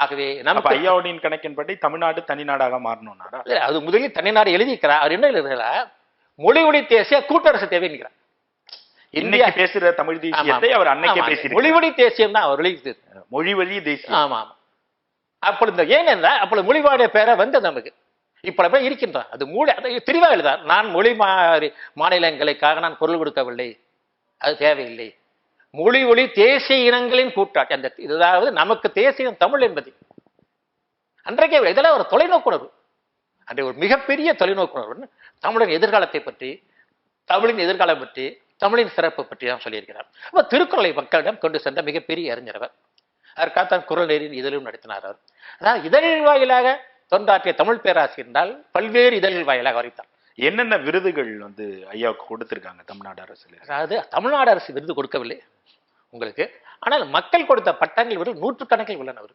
ஆகவே நம்ம ஐயாவுடைய கணக்கின்படி தமிழ்நாடு தனிநாடாக மாறணும்னா அது முதலில் தனிநாடு எழுதிக்கிறார். அவர் என்ன எழுதுகிறார், மொழி ஒளி தேசிய கூட்டரசு தேவைங்கிறார். இந்தியா பேசுற தமிழ் தேசியத்தை அவர் அன்னைக்கே பேசி மொழி ஒளி தேசியம் தான் அவர் எழுதி, மொழி வழி தேசியம். ஆமா ஆமா. அப்பொழுது ஏனென்றால் அப்பொழுது மொழிவாடைய பேரை வந்து நமக்கு இப்ப இருக்கின்றான். அது தெளிவா எழுதார், நான் மொழி மாநிலங்களுக்காக நான் குரல் கொடுக்கவில்லை, அது தேவையில்லை, மொழி ஒளி தேசிய இனங்களின் கூட்டாட்சி. அந்த இதாவது நமக்கு தேசியம் தமிழ் என்பது அன்றைக்கே இதெல்லாம் ஒரு தொலைநோக்குணர்வு. அன்றைய ஒரு மிகப்பெரிய தொலைநோக்குணர்வு தமிழின் எதிர்காலத்தை பற்றி, தமிழின் எதிர்காலம் பற்றி, தமிழின் சிறப்பு பற்றி தான் சொல்லியிருக்கிறார். அப்ப திருக்குறளை மக்களிடம் கொண்டு சென்ற மிகப்பெரிய அறிஞர். அதற்காகத்தான் குரல் நெறியின் இதழும் நடத்தினார். அவர் அதாவது இதழ் வாயிலாக தொண்டாற்றிய தமிழ் பேராசிரியர் என்றால் பல்வேறு இதழ்கள் வாயிலாக வரைத்தார். என்னென்ன விருதுகள் ஐயாவுக்கு கொடுத்திருக்காங்க தமிழ்நாடு அரசு? அதாவது தமிழ்நாடு அரசு விருது கொடுக்கவில்லை உங்களுக்கு, ஆனால் மக்கள் கொடுத்த பட்டங்கள் விருது நூற்றுக்கணக்கில் உள்ளன. அவர்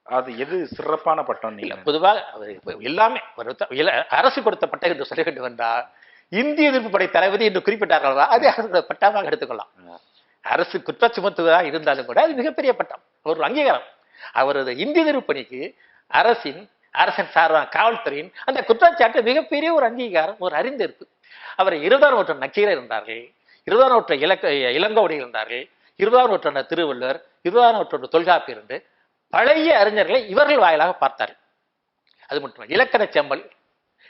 அது எது சிறப்பான பட்டம் இல்லை, பொதுவாக அவர் எல்லாமே அரசு கொடுத்த பட்டம் என்று சொல்ல வேண்டும் என்றால் இந்திய எதிர்ப்பு படை தளபதி என்று குறிப்பிட்டார்களா, அது அரசு பட்டமாக எடுத்துக்கொள்ளலாம். அரசு குற்ற சுமத்துவதாக இருந்தாலும் கூட அது மிகப்பெரிய பட்டம், ஒரு அங்கீகாரம். அவரது இந்திய எதிர்ப்பு பணிக்கு அரசன் சார்பான காவல்துறையின் அந்த குற்றச்சாட்டு மிகப்பெரிய ஒரு அங்கீகாரம், ஒரு அறிந்திருப்பு. அவர் 20ஆம் நூற்றாண்டு நக்கீரர் இருந்தார்கள், 20ஆம் நூற்றாண்டு இளங்கோவடிகள் இருந்தார்கள், 20ஆம் நூற்றாண்டு திருவள்ளுவர், 20ஆம் நூற்றாண்டு தொல்காப்பியர் என்று பழைய அறிஞர்களை இவர்கள் வாயிலாக பார்த்தார். அது மட்டுமல்ல, இலக்கண செம்மல்,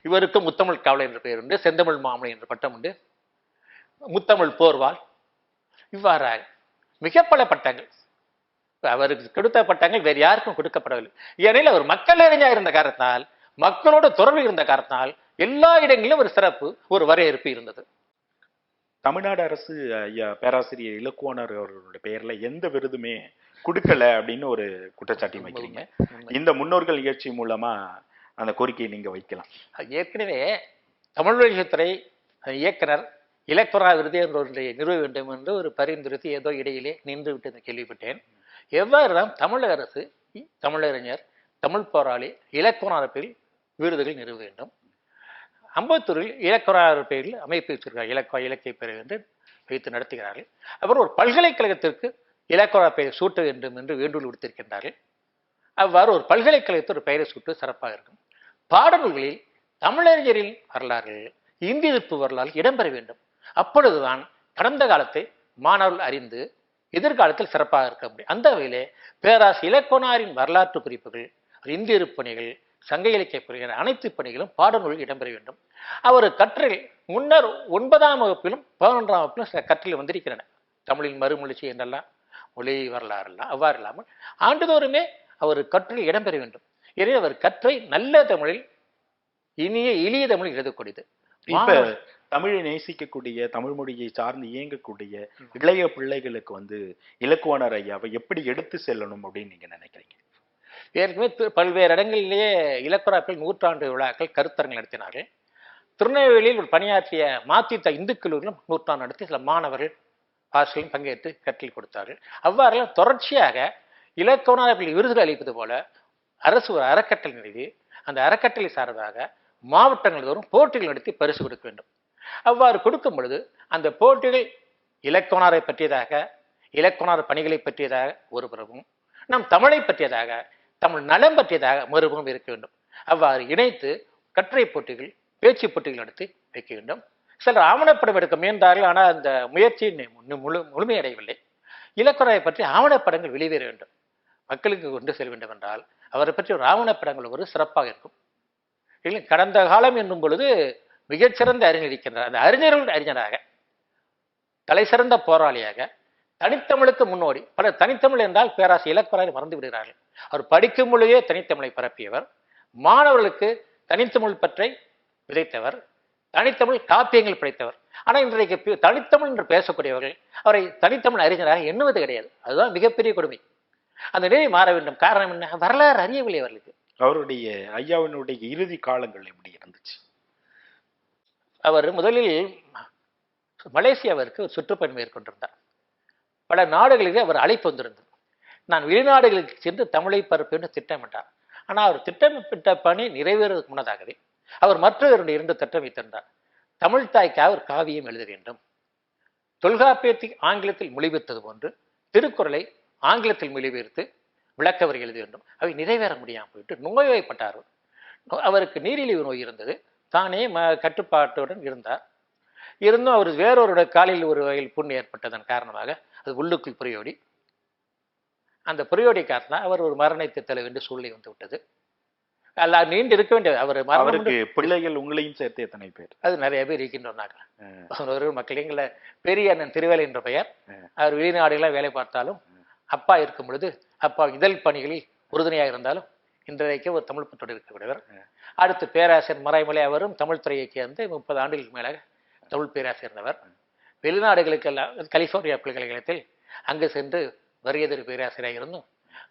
இவருக்கு முத்தமிழ் காவலர் என்ற பெயர் உண்டு, செந்தமிழ் மாமலை என்ற பட்டம் உண்டு, முத்தமிழ் போர்வால், இவ்வாறாக மிக பல பட்டங்கள். அவருக்கு கொடுத்த பட்டங்கள் வேறு யாருக்கும் கொடுக்கப்படவில்லை. ஏனெனில் அவர் மக்கள் அறிஞர் இருந்த காரணத்தால், மக்களோட தொடர்பு இருந்த காரணத்தால் எல்லா இடங்களிலும் ஒரு சிறப்பு, ஒரு வரவேற்பு இருந்தது. தமிழ்நாடு அரசு ஐயா பேராசிரியர் இலக்குவனார் அவர்களுடைய பெயர்ல எந்த விருதுமே கொடுக்கல அப்படின்னு ஒரு குற்றச்சாட்டி வைக்கிறீங்க. இந்த முன்னோர்கள் நிகழ்ச்சி மூலமா அந்த கோரிக்கையை நீங்க வைக்கலாம். ஏற்கனவே தமிழ் வழித்துறை இயக்குனர் இலக்குவரா விருது என்ற ஒன்றை நிறுவ வேண்டும் என்று ஒரு பரிந்துரைத்து ஏதோ இடையிலே நின்று விட்டு கேள்விப்பட்டேன். எவ்வாறுதான் தமிழக அரசு தமிழறிஞர், தமிழ் போராளி இலக்குவனார் பேரில் விருதுகள் நிறுவ வேண்டும். அம்பத்தூரில் இலக்குவனார் பேரில் அமைப்பு வச்சிருக்கார், இலக்கிய பேரவை என்று வைத்து நடத்துகிறார்கள். அப்புறம் ஒரு பல்கலைக்கழகத்திற்கு இலக்குவனார் பெயரை சூட்ட வேண்டும் என்று வேண்டுகோள் விடுத்திருக்கின்றார்கள். அவ்வாறு ஒரு பல்கலைக்கழகத்தில் ஒரு பெயரை சூட்டு சிறப்பாக இருக்கும். பாடநூல்களில் தமிழறிஞரின் வரலாறு, இந்தி எதிர்ப்பு வரலாறு இடம்பெற வேண்டும். அப்பொழுதுதான் கடந்த காலத்தை மாணவர்கள் அறிந்து எதிர்காலத்தில் சிறப்பாக இருக்க முடியும். அந்த வகையிலே பேராசிரியர் இலக்குவனாரின் வரலாற்று குறிப்புகள், இந்திய எதிர்ப்பு பணிகள், சங்க இலக்கிய பணிகள், அனைத்து பணிகளும் பாடநூலில் இடம்பெற வேண்டும். அவர் கற்றல் முன்னர் 9ஆம் வகுப்பிலும் 11ஆம் வகுப்பிலும் சில கற்றல் வந்திருக்கின்றன. தமிழின் மறுமொழிச்சி என்றெல்லாம் மொழி வரலாறு எல்லாம் அவ்வாறு இல்லாமல் ஆண்டுதோறுமே அவர் கற்றல் இடம்பெற வேண்டும். எனவே அவர் கற்றை நல்ல தமிழில், இனிய எளிய தமிழில் எழுதக்கூடியது. இப்ப தமிழை நேசிக்கக்கூடிய, தமிழ் மொழியை சார்ந்து இயங்கக்கூடிய இளைய பிள்ளைகளுக்கு இலக்குவனார் ஐயாவை எப்படி எடுத்து செல்லணும் அப்படின்னு நீங்க நினைக்கிறீங்க? ஏற்கனவே பல்வேறு இடங்களிலேயே இலக்குவனார் நூற்றாண்டு விழாக்கள், கருத்தரங்கள் நடத்தினார்கள். திருநெல்வேலியில் பணியாற்றிய மாத்தித்த இந்து கல்லூரியிலும் நூற்றாண்டு நடத்தி சில மாணவர்கள் ஆசிரியர்களும் பங்கேற்று கற்றல் கொடுத்தார்கள். அவ்வாறு தொடர்ச்சியாக இலக்குவனார் விருதுகள் அளிப்பது போல அரசு ஒரு அறக்கட்டளை நிறுவி அந்த அறக்கட்டளை சார்பாக மாவட்டங்கள் தோறும் போட்டிகள் நடத்தி பரிசு கொடுக்க வேண்டும். அவ்வாறு கொடுக்கும் பொழுது அந்த போட்டிகள் இலக்குவனாரை பற்றியதாக, இலக்குவனார் பணிகளை பற்றியதாக ஒருபுறமும், நம் தமிழை பற்றியதாக, தமிழ் நலம் பற்றியதாக மறுபுறம் இருக்க வேண்டும். அவ்வாறு இணைத்து கட்டுரை போட்டிகள், பேச்சு போட்டிகள் நடத்தி வைக்க வேண்டும். சிலர் ஆவணப்படம் எடுக்க முயன்றார்கள். ஆனால் அந்த முயற்சி முழுமையடையவில்லை. இலக்குவனாரை பற்றி ஆவணப்படங்கள் வெளிவர வேண்டும். மக்களுக்கு கொண்டு செல்ல வேண்டும் என்றால் அவரை பற்றி ஒரு ஆவணப்படங்கள் ஒரு சிறப்பாக இருக்கும். இல்லை, கடந்த காலம் என்னும் பொழுது மிகச்சிறந்த அறிஞர் இருக்கின்றார். அந்த அறிஞர்கள் அறிஞராக, தலை சிறந்த போராளியாக, தனித்தமிழுக்கு முன்னோடி. பல தனித்தமிழ் என்றால் பேராசிரியர் இலக்குவனாரை மறந்து விடுகிறார்கள். அவர் படிக்கும் பொழுதே தனித்தமிழை பரப்பியவர், மாணவர்களுக்கு தனித்தமிழ் பற்றி விதைத்தவர், தனித்தமிழ் காப்பியங்கள் படைத்தவர். ஆனால் இன்றைக்கு தனித்தமிழ் என்று பேசக்கூடியவர்கள் அவரை தனித்தமிழ் அறிஞராக எண்ணுவது கிடையாது. அதுதான் மிகப்பெரிய கொடுமை. அந்த நிலை மாற வேண்டும். காரணம் என்ன? வரலாறு அறியவில்லை அவர்களுக்கு. அவருடைய ஐயாவினுடைய இறுதி காலங்கள் எப்படி இருந்துச்சு? அவர் முதலில் மலேசியாவிற்கு ஒரு சுற்றுப்பயணம் மேற்கொண்டிருந்தார். பல நாடுகளுக்கு அவர் அழைப்பு வந்திருந்தார். நான் வெளிநாடுகளுக்கு சென்று தமிழை பரப்பு திட்டமிட்டார். ஆனால் அவர் திட்டமிட்ட பணி நிறைவேறுவதற்கு முன்னதாகவே அவர் மற்ற 2 திட்டம் வைத்திருந்தார். தமிழ் தாய்க்காக ஒரு காவியம் எழுத வேண்டும், தொல்காப்பியத்தை ஆங்கிலத்தில் மொழிபெயர்த்தது போன்று திருக்குறளை ஆங்கிலத்தில் மொழிபெயர்த்து விளக்கவரை எழுத வேண்டும். அவை நிறைவேற முடியாமல் போயிட்டு நோய்வாய்ப்பட்டார். அவருக்கு நீரிழிவு நோய் இருந்தது. தானே கட்டுப்பாட்டுடன் இருந்தார். இருந்தும் அவர் வேறொரு காலில் ஒரு வகையில் புண்ணு ஏற்பட்டதன் காரணமாக அது உள்ளுக்குள் புரியோடி, அந்த புரியோடி காரணம் அவர் ஒரு மரணத்தை தள்ள வேண்டிய சூழ்நிலை வந்து விட்டது. அல்ல, நீண்டு இருக்க வேண்டியது. அவருக்கு பிள்ளைகள் உங்களையும் சேர்த்து எத்தனை பேர்? அது நிறைய பேர் இருக்கின்றோம்னாங்க. ஒரு மக்கள் எங்களை பெரிய அண்ணன் திருவேலை என்ற பெயர். அவர் வெளிநாடுகளாக வேலை பார்த்தாலும் அப்பா இருக்கும் பொழுது அப்பா இதழ் பணிகளில் உறுதுணையாக இருந்தாலும் இன்றைக்கு ஒரு தமிழ் பற்றோடு இருக்கக்கூடியவர். அடுத்து பேராசிரியர் மறைமலை, அவரும் தமிழ் துறையை சேர்ந்து 30 ஆண்டுகளுக்கு மேலாக தமிழ் பேராசிரியர் இருந்தவர். வெளிநாடுகளுக்கெல்லாம் கலிபோர்னியா பல்கலைக்கழகத்தில் அங்கு சென்று வருகை பேராசிரியராக இருந்தும்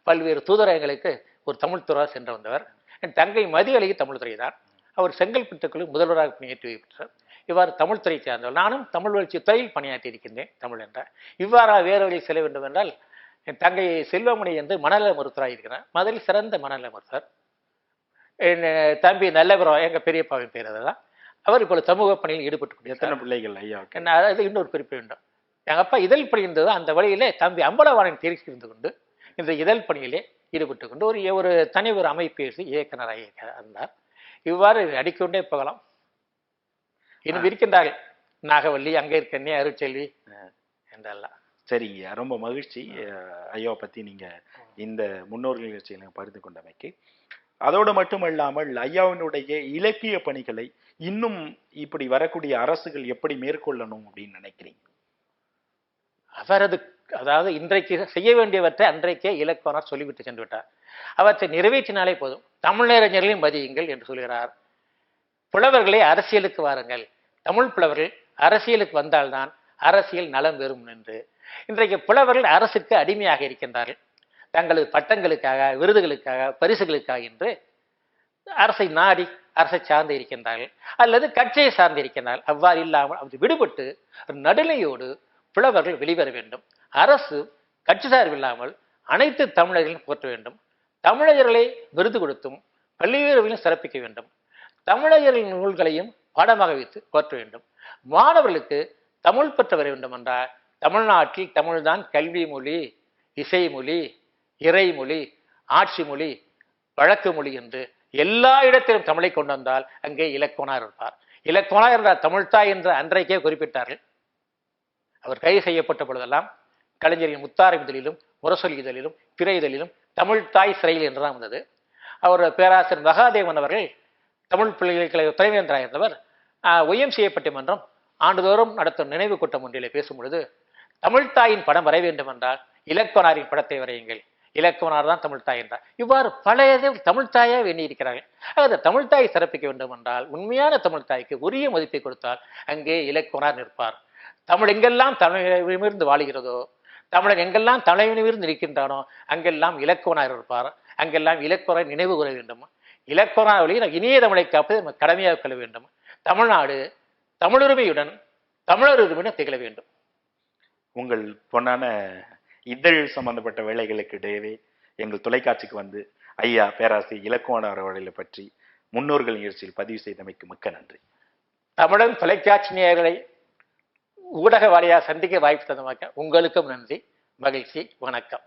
பல்வேறு தூதரகங்களுக்கு ஒரு தமிழ் துறையாக சென்று வந்தவர். என் தங்கை மதியழகி தமிழ் துறை தான். அவர் செங்கல்பட்டுக்குழு முதல்வராக பணியாற்றி வைத்தார். இவ்வாறு தமிழ் துறை சார்ந்தவர். நானும் தமிழ் வளர்ச்சி துறையில் பணியாற்றி இருக்கின்றேன் தமிழ் என்ற. இவ்வாறாக வேறு வழியில் செல்ல வேண்டும் என்றால் என் தங்கை செல்வமணி என்று மனநல மருத்துவராக இருக்கிறார். முதலில் சிறந்த மனநல மருத்துவர். என் தம்பி நல்லபுரம், எங்கள் பெரியப்பாவின் பேர் அதுதான். அவர் இப்போ சமூக பணியில் ஈடுபட்டு எத்தனை பிள்ளைகள் ஐயா? அது இன்னொரு குறிப்பு வேண்டும். எங்கள் அப்பா இதழ் பணி இருந்தது. அந்த வழியிலே தம்பி அம்பலவாணன் தேர்ச்சி இருந்து கொண்டு இந்த இதழ் பணியிலே ஈடுபட்டு கொண்டு ஒரு தனி ஒரு அமைப்பு இயக்குனராக இருந்தார். இவ்வாறு அடிக்கொண்டே போகலாம். இன்னும் இருக்கின்றார்கள். நாகவல்லி, அங்கே இருக்கண்ணி, அருட்செல்வி என்றெல்லாம். சரிங்க, ரொம்ப மகிழ்ச்சி. ஐயாவை பத்தி நீங்க இந்த முன்னோர்கள் நிகழ்ச்சியில பகிர்ந்து கொண்டமைக்கு. அதோடு மட்டுமல்லாமல் ஐயாவினுடைய இலக்கிய பணிகளை இன்னும் இப்படி வரக்கூடிய அரசுகள் எப்படி மேற்கொள்ளணும் அப்படின்னு நினைக்கிறீங்க? அவரது அதாவது இன்றைக்கு செய்ய வேண்டியவற்றை அன்றைக்கே இலக்குவனார் சொல்லிவிட்டு சென்று விட்டார். அவற்றை நிறைவேற்றினாலே போதும். தமிழறிஞர்களையும் மதியுங்கள் என்று சொல்கிறார். புலவர்களே அரசியலுக்கு வாருங்கள், தமிழ் புலவர்கள் அரசியலுக்கு வந்தால்தான் அரசியல் நலம் பெறும் என்று. இன்றைக்கு புலவர்கள் அரசுக்கு அடிமையாக இருக்கின்றார்கள். தங்களது பட்டங்களுக்காக, விருதுகளுக்காக, பரிசுகளுக்காக என்று அரசை நாடி அரசை சார்ந்து இருக்கின்றார்கள், அல்லது கட்சியை சார்ந்து இருக்கின்றார்கள். அவ்வாறு இல்லாமல் அது விடுபட்டு நடுநிலையோடு புலவர்கள் வெளிவர வேண்டும். அரசு கட்சி சார்பில்லாமல் அனைத்து தமிழர்களையும் போற்ற வேண்டும். தமிழர்களை விருது கொடுத்தும் பல்வேறு சிறப்பிக்க வேண்டும். தமிழர்களின் நூல்களையும் பாடமாக வைத்து போற்ற வேண்டும். மாணவர்களுக்கு தமிழ் பற்ற வர வேண்டும் என்றால் தமிழ்நாட்டில் தமிழ்தான் கல்வி மொழி, இசை மொழி, இறைமொழி, ஆட்சி மொழி, வழக்கு மொழி என்று எல்லா இடத்திலும் தமிழை கொண்டு வந்தால் அங்கே இலக்குவனார் இருப்பார். இலக்குவனார் என்றால் தமிழ்தாய் என்று அன்றைக்கே குறிப்பிட்டார்கள். அவர் கைது செய்யப்பட்ட பொழுதெல்லாம் கலைஞரின் முத்தாரை இதழிலும், முரசொலி இதழிலும், பிற இதழிலும் தமிழ்தாய் சிறையில் என்றுதான் வந்தது. அவர் பேராசிரியர் மகாதேவன் அவர்கள் தமிழ் பல்கலைக்கழக துணைவேந்தராக இருந்தவர் ஒய்எம்சிஏ பட்டிமன்றம் ஆண்டுதோறும் நடத்தும் நினைவு கூட்டம் ஒன்றிலே பேசும் பொழுது, தமிழ்தாயின் படம் வரைய வேண்டும் என்றால் இலக்குவனாரின் படத்தை வரையுங்கள், இலக்குவனார் தான் தமிழ்தாய் என்றார். இவ்வாறு பல தமிழ்தாயா எண்ணியிருக்கிறார்கள். அந்த தமிழ்தாயை சிறப்பிக்க வேண்டும் என்றால் உண்மையான தமிழ்தாய்க்கு உரிய மதிப்பை கொடுத்தால் அங்கே இலக்குவனார் நிற்பார். தமிழ் எங்கெல்லாம் தமிழிலிருந்து வாழுகிறதோ, தமிழன் எங்கெல்லாம் தலைவனிலிருந்து இருக்கின்றானோ அங்கெல்லாம் இலக்குவனார் இருப்பார். அங்கெல்லாம் இலக்குவனார் நினைவு கூற வேண்டும். இலக்குவனார் வழியில் இனிய தமிழை காப்பது நம்ம கடமையாக கொள்ள வேண்டும். தமிழ்நாடு தமிழுரிமையுடன் தமிழர் உரிமையுடன் திகழ வேண்டும். உங்கள் பொன்னான இதழ் சம்பந்தப்பட்ட வேலைகளுக்கு இடையவே எங்கள் தொலைக்காட்சிக்கு வந்து ஐயா பேராசிரியர் இலக்குவனார் அவர்களை பற்றி முன்னோர்கள் நிகழ்ச்சியில் பதிவு செய்தமைக்கு மிக்க நன்றி. தமிழன் தொலைக்காட்சி நேயர்களை ஊடக வாரியாக சந்திக்க வாய்ப்பு தந்தமைக்க உங்களுக்கும் நன்றி, மகிழ்ச்சி, வணக்கம்.